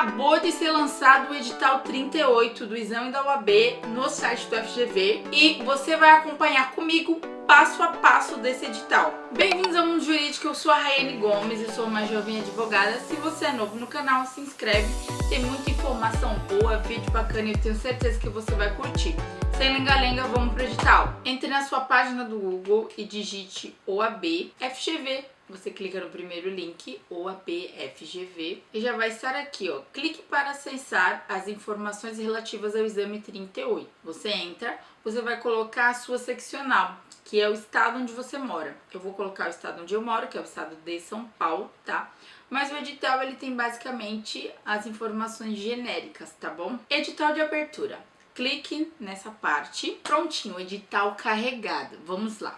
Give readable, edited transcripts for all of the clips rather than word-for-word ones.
Acabou de ser lançado o edital 38 do exame da OAB no site do FGV e você vai acompanhar comigo passo a passo desse edital. Bem-vindos ao Mundo Jurídico, eu sou a Raiane Gomes, eu sou uma jovem advogada. Se você é novo no canal, se inscreve, tem muita informação boa, vídeo bacana e eu tenho certeza que você vai curtir. Sem lenga-lenga, vamos pro edital. Entre na sua página do Google e digite OAB FGV. Você clica no primeiro link, OAB FGV, e já vai estar aqui, ó. Clique para acessar as informações relativas ao exame 38. Você entra, você vai colocar a sua seccional, que é o estado onde você mora. Eu vou colocar o estado onde eu moro, que é o estado de São Paulo, tá? Mas o edital, ele tem basicamente as informações genéricas, tá bom? Edital de abertura. Clique nessa parte. Prontinho, edital carregado. Vamos lá.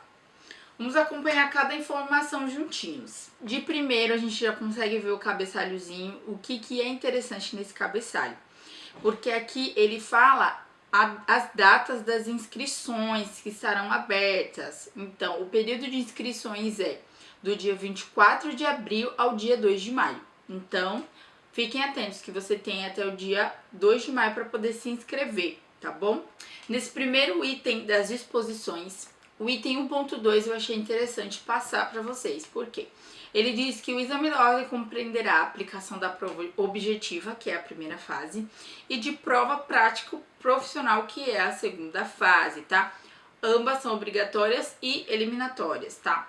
Vamos acompanhar cada informação juntinhos. De primeiro, a gente já consegue ver o cabeçalhozinho, o que é interessante nesse cabeçalho. Porque aqui ele fala as datas das inscrições que estarão abertas. Então, o período de inscrições é do dia 24 de abril ao dia 2 de maio. Então, fiquem atentos que você tem até o dia 2 de maio para poder se inscrever, tá bom? Nesse primeiro item das disposições, o item 1.2 eu achei interessante passar para vocês. Por quê? Ele diz que o exame da ordem compreenderá a aplicação da prova objetiva, que é a primeira fase, e de prova prático profissional, que é a segunda fase, tá? Ambas são obrigatórias e eliminatórias, tá?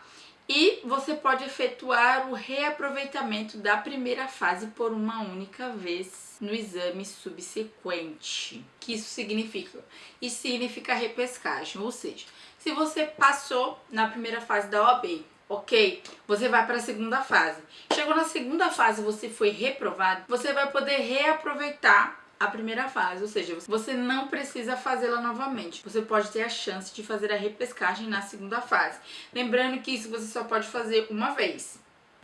E você pode efetuar o reaproveitamento da primeira fase por uma única vez no exame subsequente. O que isso significa? Isso significa repescagem, ou seja, se você passou na primeira fase da OAB, ok? Você vai para a segunda fase. Chegou na segunda fase, você foi reprovado, você vai poder reaproveitar a primeira fase, ou seja, você não precisa fazê-la novamente. Você pode ter a chance de fazer a repescagem na segunda fase. Lembrando que isso você só pode fazer uma vez,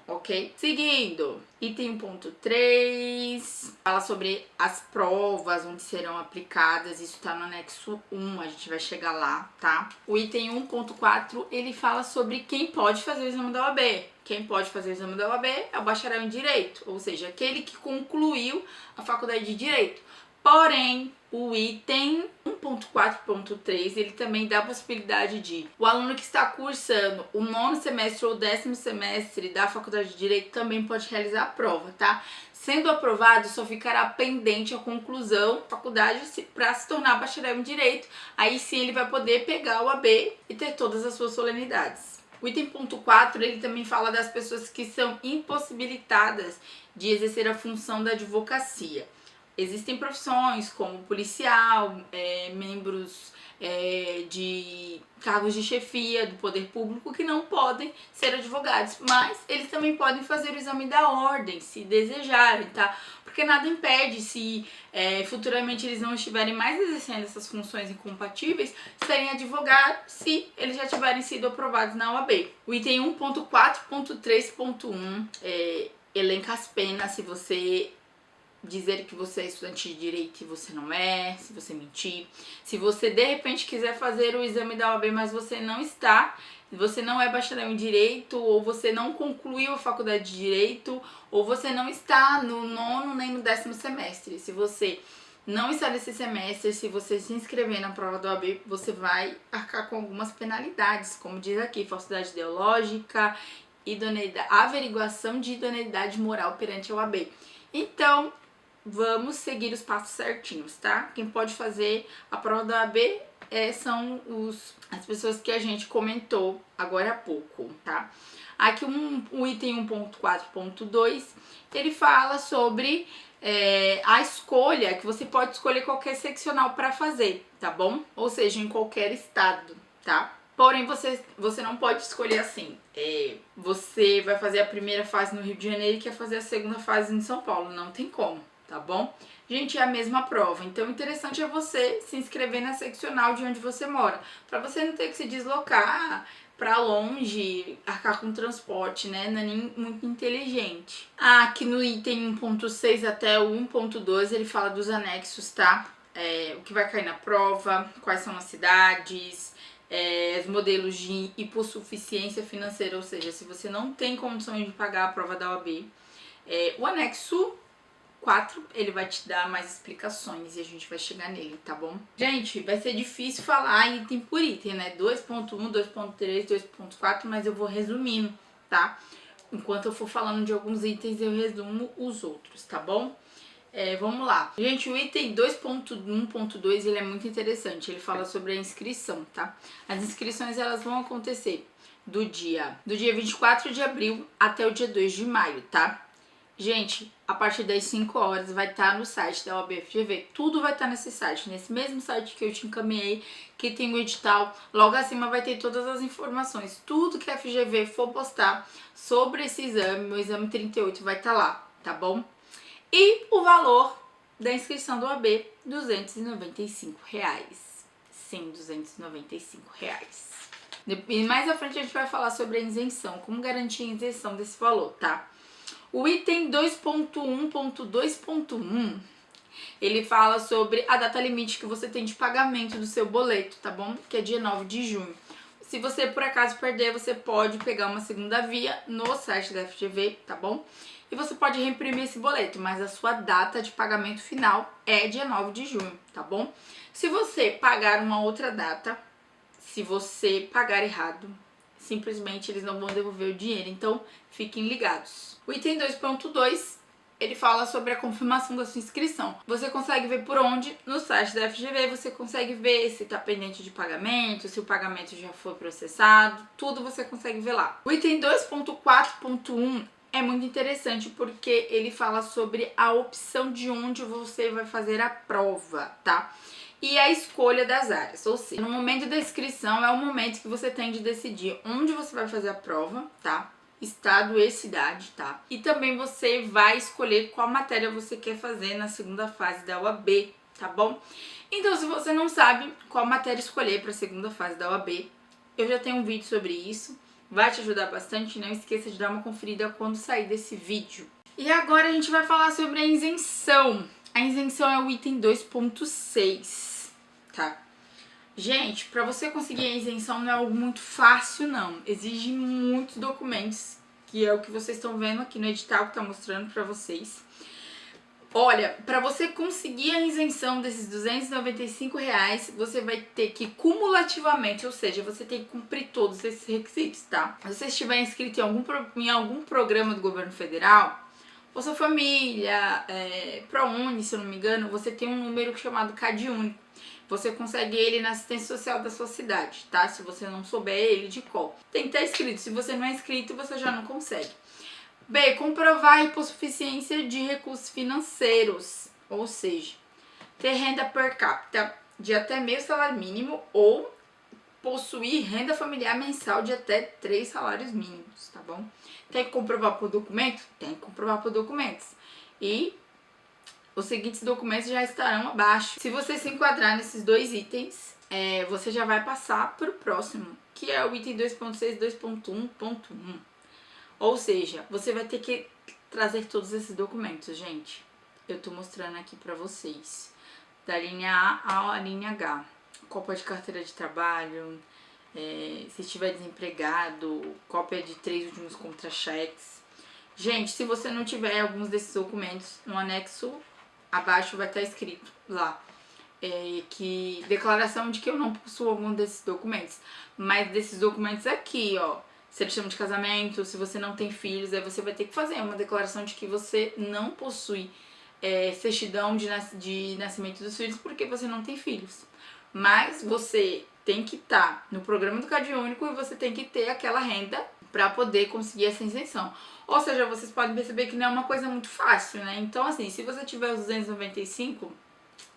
ok? Seguindo, item 1.3, fala sobre as provas onde serão aplicadas, isso tá no anexo 1, a gente vai chegar lá, tá? O item 1.4, ele fala sobre quem pode fazer o exame da OAB. Quem pode fazer o exame da OAB é o bacharel em Direito, ou seja, aquele que concluiu a faculdade de Direito. Porém, o item 1.4.3, ele também dá a possibilidade de o aluno que está cursando o 9º semestre ou 10º semestre da faculdade de Direito também pode realizar a prova, tá? Sendo aprovado, só ficará pendente a conclusão da faculdade para se tornar bacharel em Direito. Aí sim ele vai poder pegar o AB e ter todas as suas solenidades. O item 4, ele também fala das pessoas que são impossibilitadas de exercer a função da advocacia. Existem profissões como policial, membros de cargos de chefia do poder público que não podem ser advogados, mas eles também podem fazer o exame da ordem, se desejarem, tá? Porque nada impede, se futuramente eles não estiverem mais exercendo essas funções incompatíveis, serem advogados se eles já tiverem sido aprovados na OAB. O item 1.4.3.1 elenca as penas se você dizer que você é estudante de direito e você não é, se você mentir, se você de repente quiser fazer o exame da OAB, mas você não está, você não é bacharel em direito, ou você não concluiu a faculdade de direito, ou você não está no 9º nem no 10º semestre. Se você não está nesse semestre, se você se inscrever na prova da OAB, você vai arcar com algumas penalidades, como diz aqui, falsidade ideológica, averiguação de idoneidade moral perante a OAB. Então, vamos seguir os passos certinhos, tá? Quem pode fazer a prova da OAB são as pessoas que a gente comentou agora há pouco, tá? Aqui o item 1.4.2, ele fala sobre a escolha, que você pode escolher qualquer seccional para fazer, tá bom? Ou seja, em qualquer estado, tá? Porém, você não pode escolher assim, você vai fazer a primeira fase no Rio de Janeiro e quer fazer a segunda fase em São Paulo, não tem como, tá bom? Gente, é a mesma prova, então o interessante é você se inscrever na seccional de onde você mora, para você não ter que se deslocar para longe, arcar com transporte, né? Não é nem muito inteligente. Aqui no item 1.6 até o 1.12 ele fala dos anexos, tá? O que vai cair na prova, quais são as cidades, os modelos de hipossuficiência financeira, ou seja, se você não tem condições de pagar a prova da OAB. O anexo 4 ele vai te dar mais explicações e a gente vai chegar nele, tá bom? Gente, vai ser difícil falar item por item, né? 2.1, 2.3, 2.4, mas eu vou resumindo, tá? Enquanto eu for falando de alguns itens, eu resumo os outros, tá bom? Vamos lá. Gente, o item 2.1.2 ele é muito interessante. Ele fala sobre a inscrição, tá? As inscrições elas vão acontecer do dia 24 de abril até o dia 2 de maio, tá? Gente, a partir das 5 horas vai estar no site da OAB-FGV. Tudo vai estar nesse site, nesse mesmo site que eu te encaminhei, que tem o edital. Logo acima vai ter todas as informações. Tudo que a FGV for postar sobre esse exame, o exame 38 vai estar lá, tá bom? E o valor da inscrição do OAB, R$295. Sim, R$295. E mais à frente a gente vai falar sobre a isenção, como garantir a isenção desse valor, tá? O item 2.1.2.1, ele fala sobre a data limite que você tem de pagamento do seu boleto, tá bom? Que é dia 9 de junho. Se você por acaso perder, você pode pegar uma segunda via no site da FGV, tá bom? E você pode reimprimir esse boleto, mas a sua data de pagamento final é dia 9 de junho, tá bom? Se você pagar uma outra data, se você pagar errado, simplesmente eles não vão devolver o dinheiro, então fiquem ligados. O item 2.2, ele fala sobre a confirmação da sua inscrição. Você consegue ver por onde? No site da FGV, você consegue ver se está pendente de pagamento, se o pagamento já foi processado, tudo você consegue ver lá. O item 2.4.1 é muito interessante porque ele fala sobre a opção de onde você vai fazer a prova, tá? E a escolha das áreas, ou seja, no momento da inscrição é o momento que você tem de decidir onde você vai fazer a prova, tá? Estado e cidade, tá? E também você vai escolher qual matéria você quer fazer na segunda fase da OAB, tá bom? Então, se você não sabe qual matéria escolher para a segunda fase da OAB, eu já tenho um vídeo sobre isso, vai te ajudar bastante, não esqueça de dar uma conferida quando sair desse vídeo. E agora a gente vai falar sobre a isenção. A isenção é o item 2.6, tá? Gente, para você conseguir a isenção não é algo muito fácil, não. Exige muitos documentos, que é o que vocês estão vendo aqui no edital que tá mostrando para vocês. Olha, para você conseguir a isenção desses R$295, você vai ter que cumulativamente, ou seja, você tem que cumprir todos esses requisitos, tá? Se você estiver inscrito em algum programa do governo federal, Bolsa Família, ProUni, se eu não me engano, você tem um número chamado CAD único. Você consegue ele na assistência social da sua cidade, tá? Se você não souber ele de qual. Tem que estar inscrito. Se você não é inscrito, você já não consegue. B, comprovar a hipossuficiência de recursos financeiros, ou seja, ter renda per capita de até meio salário mínimo ou possuir renda familiar mensal de até 3 salários mínimos, tá bom? Tem que comprovar por documento? Tem que comprovar por documentos. E os seguintes documentos já estarão abaixo. Se você se enquadrar nesses dois itens, você já vai passar para o próximo, que é o item 2.6, 2.1.1. Ou seja, você vai ter que trazer todos esses documentos, gente. Eu tô mostrando aqui pra vocês. Da linha A à linha H. Cópia de carteira de trabalho, se estiver desempregado, cópia de 3 últimos contra-cheques. Gente, se você não tiver alguns desses documentos, no anexo abaixo vai estar escrito lá. Que declaração de que eu não possuo algum desses documentos. Mas desses documentos aqui, ó. Certidão de casamento, se você não tem filhos, aí você vai ter que fazer uma declaração de que você não possui certidão de nascimento dos filhos porque você não tem filhos. Mas você tem que estar no programa do CAD único e você tem que ter aquela renda para poder conseguir essa isenção. Ou seja, vocês podem perceber que não é uma coisa muito fácil, né? Então, assim, se você tiver os 295,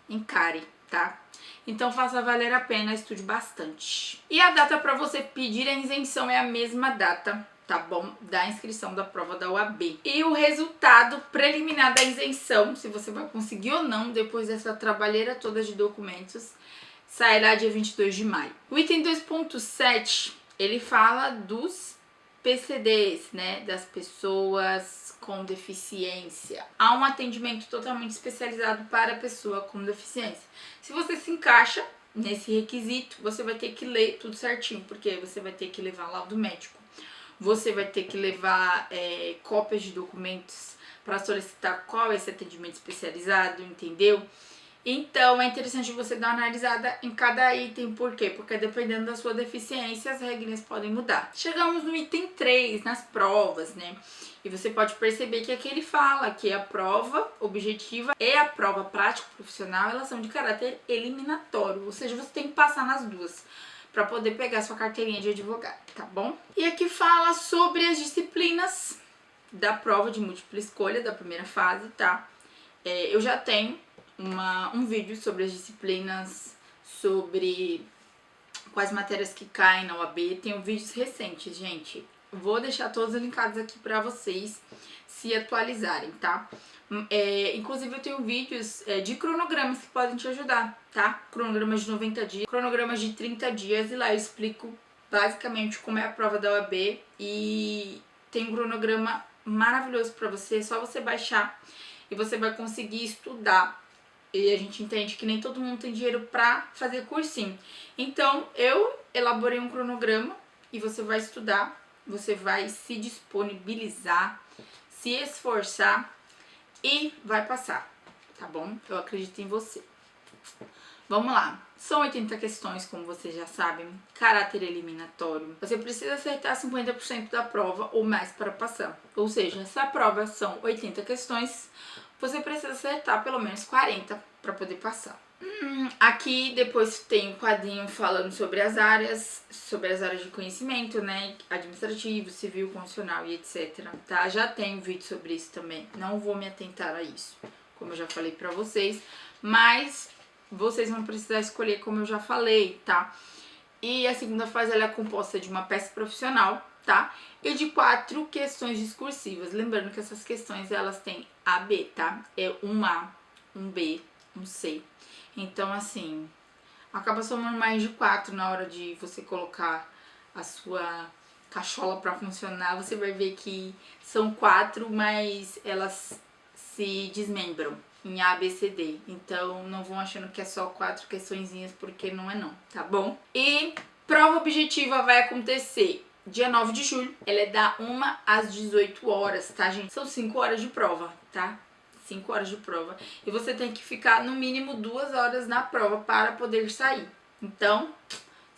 encare, tá? Então faça valer a pena, estude bastante. E a data para você pedir a isenção é a mesma data, tá bom? Da inscrição da prova da OAB. E o resultado preliminar da isenção, se você vai conseguir ou não, depois dessa trabalheira toda de documentos, sairá dia 22 de maio. O item 2.7, ele fala dos PCDs, né? Das pessoas com deficiência. Há um atendimento totalmente especializado para a pessoa com deficiência. Se você se encaixa nesse requisito, você vai ter que ler tudo certinho, porque você vai ter que levar laudo médico, você vai ter que levar cópias de documentos para solicitar qual é esse atendimento especializado, entendeu? Então é interessante você dar uma analisada em cada item, por quê? Porque dependendo da sua deficiência, as regrinhas podem mudar. Chegamos no item 3, nas provas, né? E você pode perceber que aqui ele fala que a prova objetiva e a prova prático-profissional, elas são de caráter eliminatório, ou seja, você tem que passar nas duas para poder pegar sua carteirinha de advogado, tá bom? E aqui fala sobre as disciplinas da prova de múltipla escolha da primeira fase, tá? Eu já tenho um vídeo sobre as disciplinas, sobre quais matérias que caem na UAB. Tenho vídeos recentes, gente. Vou deixar todos linkados aqui pra vocês se atualizarem, tá? Inclusive eu tenho vídeos de cronogramas que podem te ajudar, tá? Cronogramas de 90 dias, cronogramas de 30 dias, e lá eu explico basicamente como é a prova da UAB, e tem um cronograma maravilhoso pra você, é só você baixar e você vai conseguir estudar. E a gente entende que nem todo mundo tem dinheiro pra fazer cursinho. Então, eu elaborei um cronograma e você vai estudar, você vai se disponibilizar, se esforçar e vai passar, tá bom? Eu acredito em você. Vamos lá. São 80 questões, como vocês já sabem, caráter eliminatório. Você precisa acertar 50% da prova ou mais para passar. Ou seja, se a prova são 80 questões, você precisa acertar pelo menos 40 para poder passar. Aqui depois tem um quadrinho falando sobre as áreas de conhecimento, né? Administrativo, civil, constitucional e etc. Tá? Já tem um vídeo sobre isso também. Não vou me atentar a isso, como eu já falei pra vocês. Mas vocês vão precisar escolher, como eu já falei, tá? E a segunda fase ela é composta de uma peça profissional, tá? E de 4 questões discursivas. Lembrando que essas questões elas têm A, B, tá? É um A, um B, um C. Então, assim, acaba somando mais de 4 na hora de você colocar a sua cachola pra funcionar. Você vai ver que são 4, mas elas se desmembram em A, B, C, D. Então, não vão achando que é só 4 questõezinhas, porque não é não, tá bom? E prova objetiva vai acontecer dia 9 de julho. Ela é da 1 às 18 horas, tá, gente? São 5 horas de prova, tá? 5 horas de prova. E você tem que ficar no mínimo 2 horas na prova para poder sair. Então,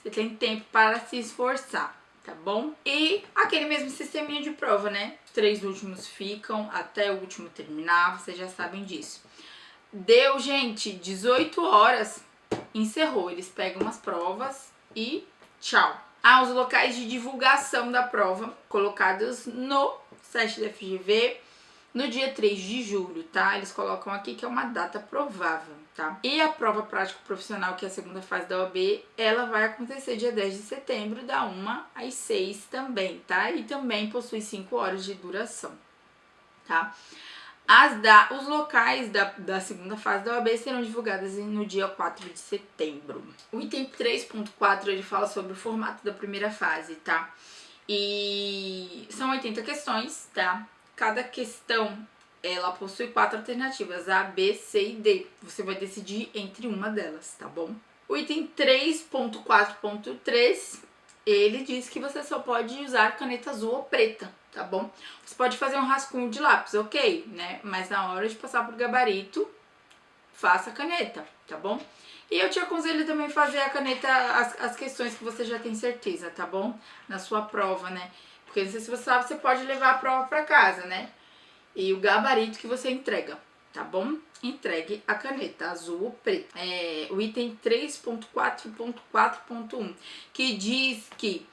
você tem tempo para se esforçar, tá bom? E aquele mesmo sisteminha de prova, né? Os 3 últimos ficam até o último terminar, vocês já sabem disso. Deu, gente, 18 horas, encerrou. Eles pegam as provas e tchau. Os locais de divulgação da prova colocados no site da FGV no dia 3 de julho, tá? Eles colocam aqui que é uma data provável, tá? E a prova prático-profissional, que é a segunda fase da OAB, ela vai acontecer dia 10 de setembro, da 1 às 6 também, tá? E também possui 5 horas de duração, tá? Os locais da segunda fase da OAB serão divulgadas no dia 4 de setembro. O item 3.4, ele fala sobre o formato da primeira fase, tá? E são 80 questões, tá? Cada questão, ela possui 4 alternativas, A, B, C e D. Você vai decidir entre uma delas, tá bom? O item 3.4.3, ele diz que você só pode usar caneta azul ou preta, tá bom? Você pode fazer um rascunho de lápis, ok, né? Mas na hora de passar pro gabarito, faça a caneta, tá bom? E eu te aconselho também fazer a caneta, as questões que você já tem certeza, tá bom? Na sua prova, né? Porque não sei se você sabe, você pode levar a prova pra casa, né? E o gabarito que você entrega, tá bom? Entregue a caneta azul ou preta. O item 3.4.4.1, que diz que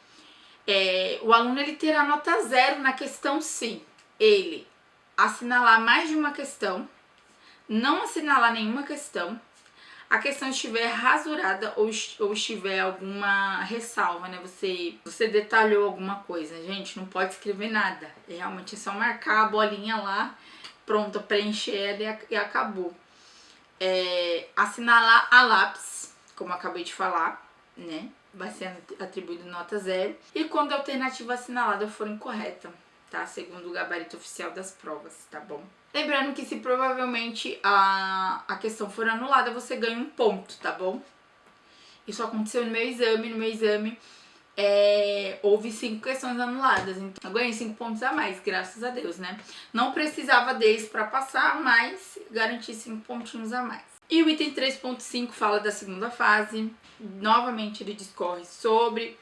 o aluno ele terá nota 0 na questão se ele assinalar mais de uma questão, não assinalar nenhuma questão, a questão estiver rasurada ou estiver alguma ressalva, né? Você detalhou alguma coisa. Gente, não pode escrever nada. Realmente é só marcar a bolinha lá, pronto, preencher ela e acabou. Assinalar a lápis, como eu acabei de falar, né? Vai ser atribuído nota 0. E quando a alternativa assinalada for incorreta, tá? Segundo o gabarito oficial das provas, tá bom? Lembrando que se provavelmente a questão for anulada, você ganha um ponto, tá bom? Isso aconteceu no meu exame. houve 5 questões anuladas, então eu ganhei 5 pontos a mais, graças a Deus, né? Não precisava deles para passar, mas garanti 5 pontinhos a mais. E o item 3.5 fala da segunda fase. Novamente ele discorre sobre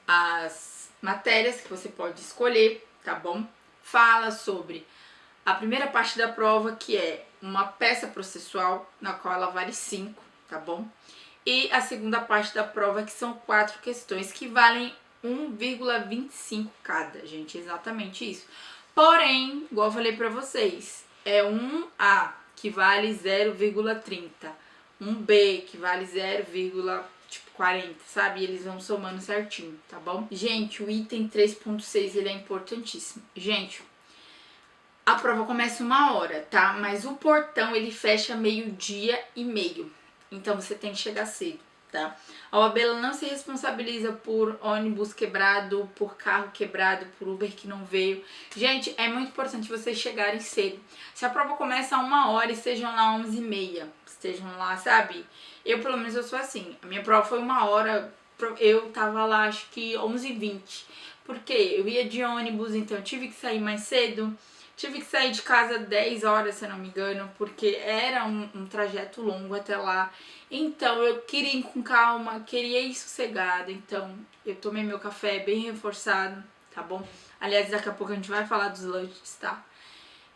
as matérias que você pode escolher, tá bom? Fala sobre a primeira parte da prova, que é uma peça processual, na qual ela vale 5, tá bom? E a segunda parte da prova, que são 4 questões que valem 1,25 cada, gente, exatamente isso. Porém, igual eu falei pra vocês, é um A que vale 0,30, um B que vale 0,40, sabe? E eles vão somando certinho, tá bom? Gente, o item 3.6, ele é importantíssimo. Gente, a prova começa 1 hora, tá? Mas o portão, ele fecha 12h30. Então você tem que chegar cedo, tá? A OAB não se responsabiliza por ônibus quebrado, por carro quebrado, por Uber que não veio. Gente, é muito importante vocês chegarem cedo. Se a prova começa 1 hora, estejam lá 11h30. Estejam lá, sabe? Eu, pelo menos, eu sou assim. A minha prova foi 1 hora, eu tava lá, acho que 11h20. Porque eu ia de ônibus, então eu tive que sair mais cedo. Tive que sair de casa 10 horas, se não me engano, porque era um trajeto longo até lá. Então eu queria ir com calma, queria ir sossegada. Então eu tomei meu café bem reforçado, tá bom? Aliás, daqui a pouco a gente vai falar dos lanches, tá?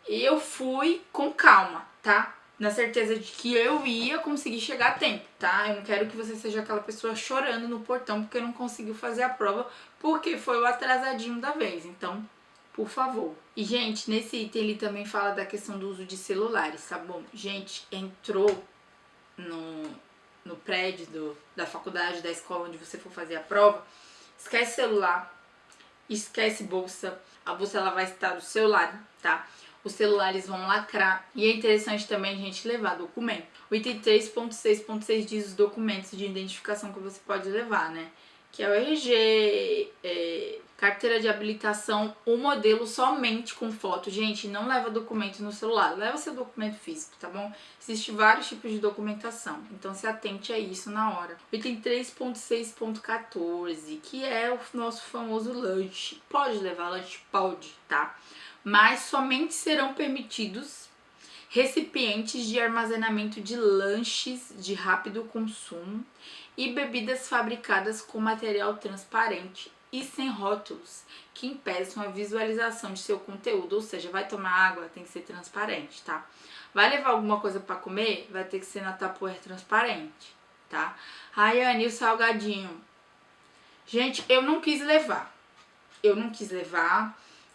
E eu fui com calma, tá? Na certeza de que eu ia conseguir chegar a tempo, tá? Eu não quero que você seja aquela pessoa chorando no portão porque não conseguiu fazer a prova, porque foi o atrasadinho da vez. Então, por favor. E, gente, nesse item ele também fala da questão do uso de celulares, tá bom? Gente, entrou no prédio da faculdade, da escola onde você for fazer a prova, esquece celular, esquece bolsa. A bolsa ela vai estar do seu lado, tá? Os celulares vão lacrar. E é interessante também a gente levar documento. O item 3.6.6 diz os documentos de identificação que você pode levar, né? Que é o RG, carteira de habilitação, o modelo somente com foto. Gente, não leva documento no celular, leva seu documento físico, tá bom? Existem vários tipos de documentação, então se atente a isso na hora. O item 3.6.14, que é o nosso famoso lanche. Pode levar lanche? Pode, tá? Mas somente serão permitidos recipientes de armazenamento de lanches de rápido consumo e bebidas fabricadas com material transparente e sem rótulos que impeçam a visualização de seu conteúdo, ou seja, vai tomar água, tem que ser transparente, tá? Vai levar alguma coisa para comer, vai ter que ser na Tupperware transparente, tá? Rayane, o salgadinho. Gente, eu não quis levar.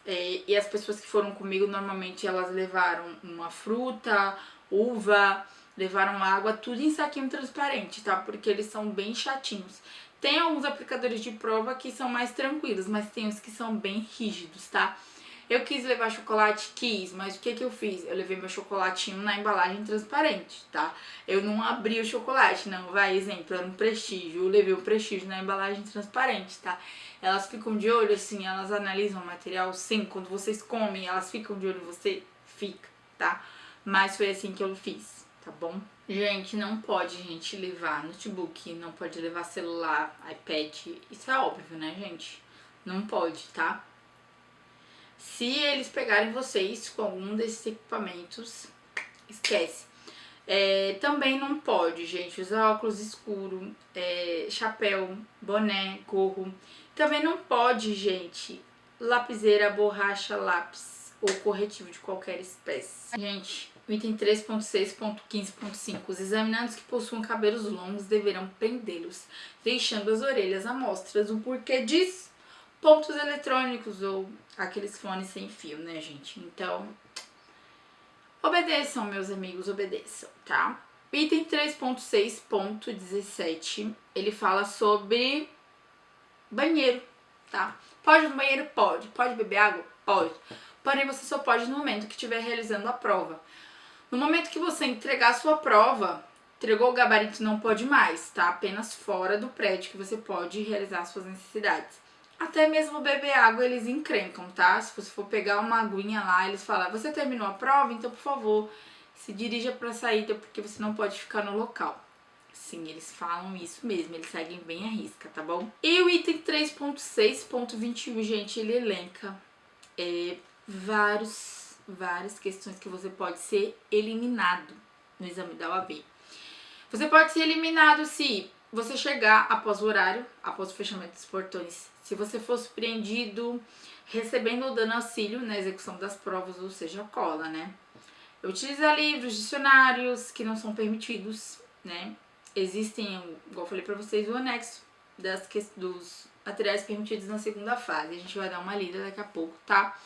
E as pessoas que foram comigo, normalmente elas levaram uma fruta, uva, levaram água, tudo em saquinho transparente, tá? Porque eles são bem chatinhos. Tem alguns aplicadores de prova que são mais tranquilos, mas tem uns que são bem rígidos, tá? Eu quis levar chocolate, mas o que eu fiz? Eu levei meu chocolatinho na embalagem transparente, tá? Eu não abri o chocolate, não, vai, exemplo, era um prestígio, eu levei o prestígio na embalagem transparente, tá? Elas ficam de olho, assim, elas analisam o material, sim, quando vocês comem, elas ficam de olho em você? Fica, tá? Mas foi assim que eu fiz, tá bom? Gente, não pode, levar notebook, não pode levar celular, iPad, isso é óbvio, né, gente? Não pode, tá? Se eles pegarem vocês com algum desses equipamentos, esquece. Também não pode, gente, usar óculos escuros, chapéu, boné, gorro. Também não pode, gente, lapiseira, borracha, lápis ou corretivo de qualquer espécie. Gente, o item 3.6.15.5. Os examinandos que possuam cabelos longos deverão prendê-los, deixando as orelhas à mostra. O porquê disso? Pontos eletrônicos ou aqueles fones sem fio, né, gente? Então, obedeçam, meus amigos, obedeçam, tá? Item 3.6.17, ele fala sobre banheiro, tá? Pode ir no banheiro? Pode. Pode beber água? Pode. Porém, você só pode no momento que estiver realizando a prova. No momento que você entregar a sua prova, entregou o gabarito, não pode mais, tá? Apenas fora do prédio que você pode realizar suas necessidades. Até mesmo beber água eles encrencam, tá? Se você for pegar uma aguinha lá, eles falam, você terminou a prova? Então, por favor, se dirija para a saída, porque você não pode ficar no local. Sim, eles falam isso mesmo, eles seguem bem a risca, tá bom? E o item 3.6.21, gente, ele elenca várias questões que você pode ser eliminado no exame da OAB. Você pode ser eliminado se você chegar após o horário, após o fechamento dos portões, se você for surpreendido recebendo ou dando auxílio na execução das provas, ou seja, cola, né? Utilizar livros, dicionários que não são permitidos, né? Existem, igual eu falei pra vocês, o anexo dos materiais permitidos na segunda fase. A gente vai dar uma lida daqui a pouco, tá?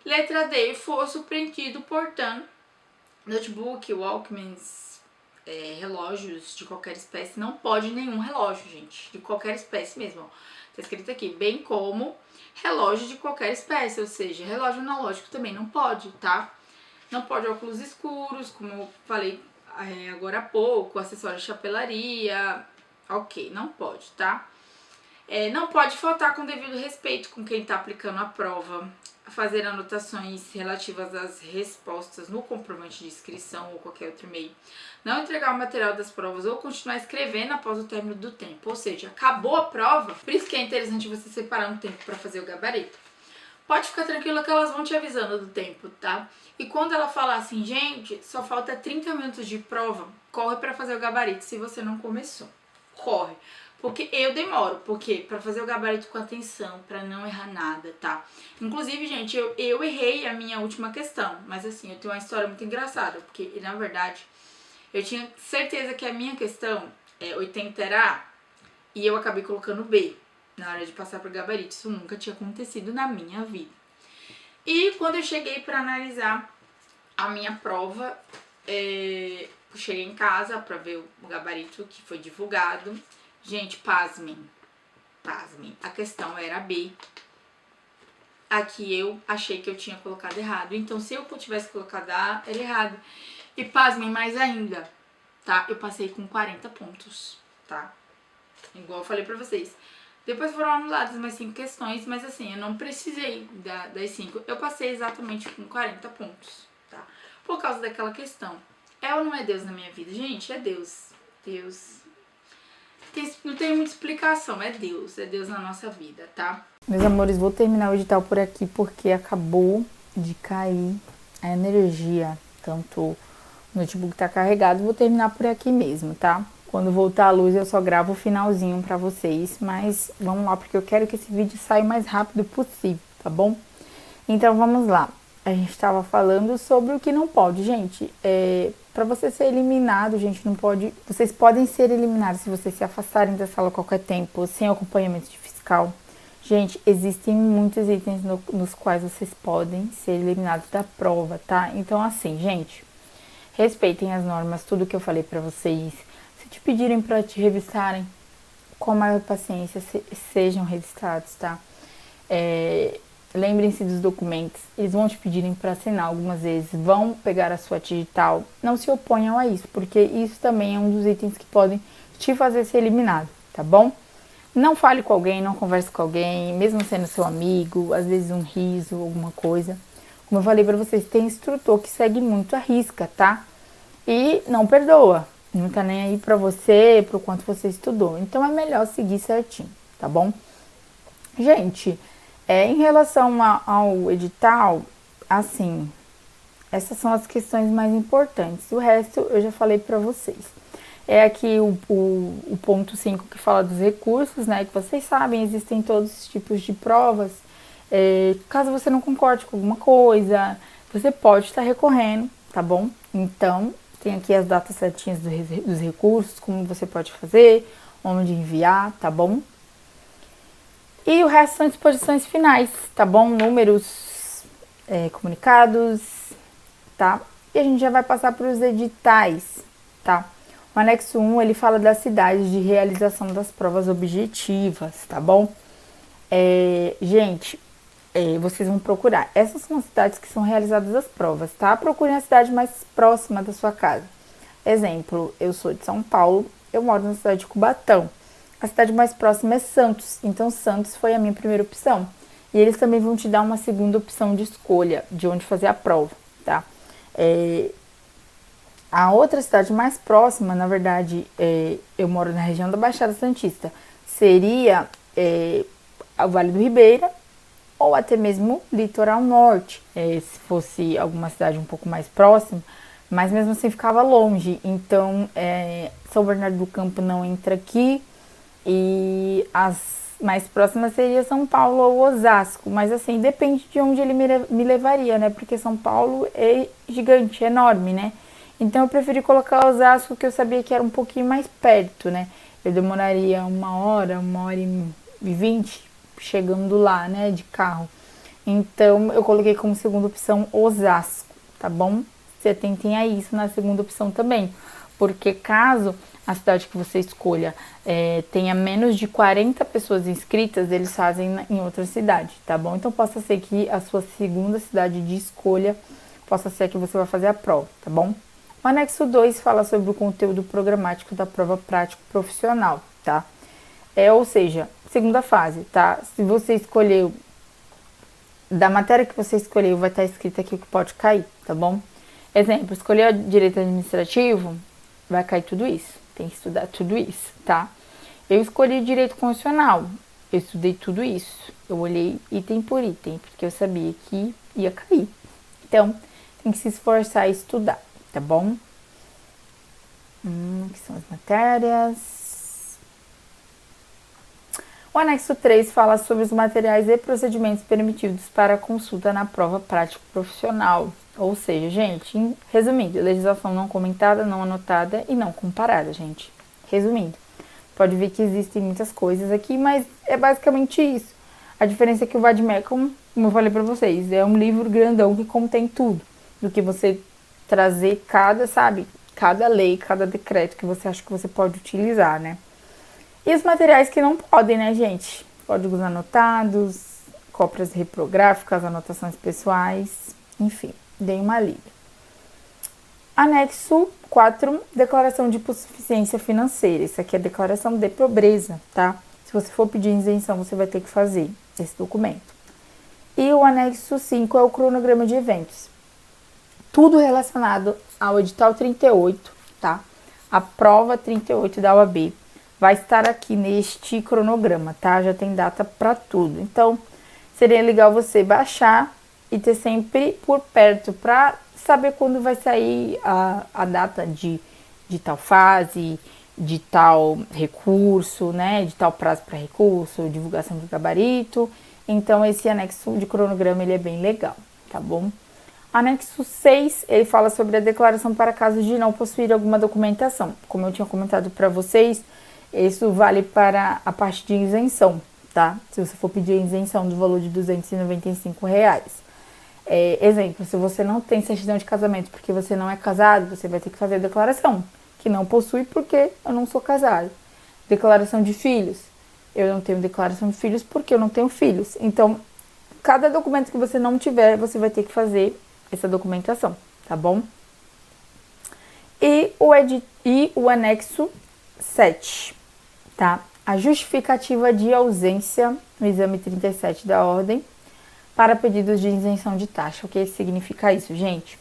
Letra D, for surpreendido portando notebook, Walkmans, relógios de qualquer espécie. Não pode nenhum relógio, gente, de qualquer espécie mesmo, ó. Tá escrito aqui, bem como relógio de qualquer espécie, ou seja, relógio analógico também não pode, tá? Não pode óculos escuros, como eu falei agora há pouco, acessórios de chapelaria, ok, não pode, tá? Não pode faltar com devido respeito com quem tá aplicando a prova, fazer anotações relativas às respostas no comprovante de inscrição ou qualquer outro e-mail, não entregar o material das provas ou continuar escrevendo após o término do tempo, ou seja, acabou a prova, por isso que é interessante você separar um tempo para fazer o gabarito. Pode ficar tranquila que elas vão te avisando do tempo, tá? E quando ela falar assim, gente, só falta 30 minutos de prova, corre pra fazer o gabarito se você não começou. Corre. Porque eu demoro, porque pra fazer o gabarito com atenção, pra não errar nada, tá? Inclusive, gente, eu errei a minha última questão, mas assim, eu tenho uma história muito engraçada, porque na verdade, eu tinha certeza que a minha questão 80 era A, e eu acabei colocando B na hora de passar pro gabarito. Isso nunca tinha acontecido na minha vida. E quando eu cheguei para analisar a minha prova, cheguei em casa para ver o gabarito que foi divulgado. Gente, pasmem, a questão era B. Aqui eu achei que eu tinha colocado errado. Então, se eu tivesse colocado A, era errado. E pasmem mais ainda, tá? Eu passei com 40 pontos, tá? Igual eu falei pra vocês. Depois foram anuladas mais 5 questões, mas assim, eu não precisei das 5. Eu passei exatamente com 40 pontos, tá? Por causa daquela questão. É ou não é Deus na minha vida? Gente, é Deus. Deus. Não tem muita explicação, é Deus na nossa vida, tá? Meus amores, vou terminar o edital por aqui porque acabou de cair a energia. Tanto o notebook tá carregado, vou terminar por aqui mesmo, tá? Quando voltar a luz eu só gravo o finalzinho pra vocês, mas vamos lá, porque eu quero que esse vídeo saia o mais rápido possível, tá bom? Então vamos lá. A gente tava falando sobre o que não pode, gente. Pra você ser eliminado, gente, não pode... Vocês podem ser eliminados se vocês se afastarem da sala a qualquer tempo, sem acompanhamento de fiscal. Gente, existem muitos itens nos quais vocês podem ser eliminados da prova, tá? Então assim, gente, respeitem as normas, tudo que eu falei pra vocês. Se te pedirem para te revistarem, com a maior paciência, sejam revistados, tá? Lembrem-se dos documentos, eles vão te pedirem para assinar algumas vezes, vão pegar a sua digital, não se oponham a isso, porque isso também é um dos itens que podem te fazer ser eliminado, tá bom? Não fale com alguém, não converse com alguém, mesmo sendo seu amigo, às vezes um riso, alguma coisa. Como eu falei para vocês, tem instrutor que segue muito a risca, tá? E não perdoa. Não tá nem aí pra você, pro quanto você estudou. Então, é melhor seguir certinho, tá bom? Gente, em relação ao edital, assim, essas são as questões mais importantes. O resto, eu já falei pra vocês. Aqui o ponto 5 que fala dos recursos, né? Que vocês sabem, existem todos os tipos de provas. Caso você não concorde com alguma coisa, você pode estar recorrendo, tá bom? Então... Tem aqui as datas certinhas dos recursos, como você pode fazer, onde enviar, tá bom? E o resto são disposições finais, tá bom? Números, comunicados, tá? E a gente já vai passar para os editais, tá? O anexo 1, ele fala das cidades de realização das provas objetivas, tá bom? Gente... vocês vão procurar. Essas são as cidades que são realizadas as provas, tá? Procurem a cidade mais próxima da sua casa. Exemplo, eu sou de São Paulo, eu moro na cidade de Cubatão. A cidade mais próxima é Santos, então Santos foi a minha primeira opção. E eles também vão te dar uma segunda opção de escolha de onde fazer a prova, tá? A outra cidade mais próxima, na verdade, eu moro na região da Baixada Santista, seria o Vale do Ribeira ou até mesmo Litoral Norte, se fosse alguma cidade um pouco mais próxima, mas mesmo assim ficava longe. Então, São Bernardo do Campo não entra aqui e as mais próximas seria São Paulo ou Osasco, mas assim, depende de onde ele me levaria, né? Porque São Paulo é gigante, é enorme, né? Então eu preferi colocar Osasco, que eu sabia que era um pouquinho mais perto, né? Eu demoraria 1h20 chegando lá, né, de carro. Então eu coloquei como segunda opção Osasco, tá bom? Se atentem a isso na segunda opção também, porque caso a cidade que você escolha tenha menos de 40 pessoas inscritas, eles fazem em outra cidade, tá bom? Então possa ser que a sua segunda cidade de escolha possa ser a que você vai fazer a prova, tá bom? O anexo 2 fala sobre o conteúdo programático da prova prático profissional, tá? Ou seja, segunda fase, tá? Se você escolheu, da matéria que você escolheu, vai estar escrito aqui o que pode cair, tá bom? Exemplo, escolheu direito administrativo, vai cair tudo isso. Tem que estudar tudo isso, tá? Eu escolhi direito constitucional, eu estudei tudo isso. Eu olhei item por item, porque eu sabia que ia cair. Então, tem que se esforçar e estudar, tá bom? Aqui são as matérias. O anexo 3 fala sobre os materiais e procedimentos permitidos para consulta na prova prática profissional. Ou seja, gente, resumindo, legislação não comentada, não anotada e não comparada, gente. Resumindo, pode ver que existem muitas coisas aqui, mas é basicamente isso. A diferença é que o Vademecum, como eu falei pra vocês, é um livro grandão que contém tudo. Do que você trazer cada lei, cada decreto que você acha que você pode utilizar, né? E os materiais que não podem, né, gente? Códigos anotados, cópias reprográficas, anotações pessoais, enfim, dei uma lida. Anexo 4, declaração de hipossuficiência financeira. Isso aqui é declaração de pobreza, tá? Se você for pedir isenção, você vai ter que fazer esse documento. E o anexo 5 é o cronograma de eventos. Tudo relacionado ao edital 38, tá? A prova 38 da OAB vai estar aqui neste cronograma, tá? Já tem data para tudo. Então, seria legal você baixar e ter sempre por perto para saber quando vai sair a data de tal fase, de tal recurso, né? De tal prazo para recurso, divulgação do gabarito. Então, esse anexo de cronograma, ele é bem legal, tá bom? Anexo 6, ele fala sobre a declaração para casos de não possuir alguma documentação. Como eu tinha comentado para vocês, isso vale para a parte de isenção, tá? Se você for pedir a isenção do valor de R$295. Exemplo, se você não tem certidão de casamento porque você não é casado, você vai ter que fazer a declaração, que não possui porque eu não sou casado. Declaração de filhos, eu não tenho declaração de filhos porque eu não tenho filhos. Então, cada documento que você não tiver, você vai ter que fazer essa documentação, tá bom? E o anexo 7, tá? A justificativa de ausência no exame 37 da ordem para pedidos de isenção de taxa. O que significa isso, gente?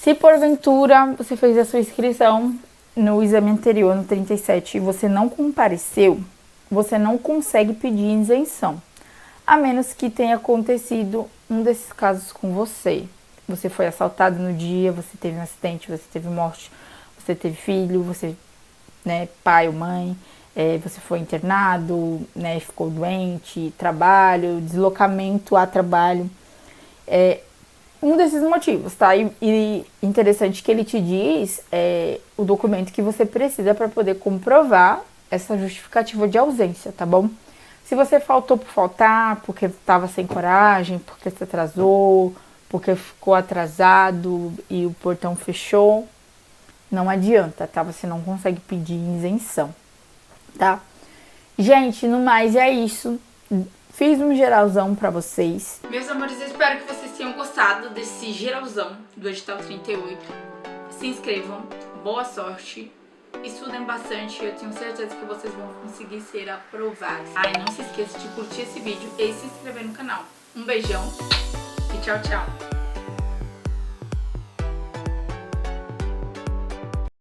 Se porventura você fez a sua inscrição no exame anterior, no 37, e você não compareceu, você não consegue pedir isenção, a menos que tenha acontecido um desses casos com você. Você foi assaltado no dia, você teve um acidente, você teve morte, você teve filho, você, né, pai ou mãe, você foi internado, né, ficou doente, trabalho, deslocamento a trabalho. Um desses motivos, tá? E interessante que ele te diz o documento que você precisa para poder comprovar essa justificativa de ausência, tá bom? Se você faltou por faltar, porque estava sem coragem, porque se atrasou, porque ficou atrasado e o portão fechou, não adianta, tá? Você não consegue pedir isenção, tá? Gente, no mais é isso. Fiz um geralzão pra vocês. Meus amores, eu espero que vocês tenham gostado desse geralzão do edital 38. Se inscrevam, boa sorte, estudem bastante, eu tenho certeza que vocês vão conseguir ser aprovados. E não se esqueça de curtir esse vídeo e se inscrever no canal. Um beijão e tchau, tchau!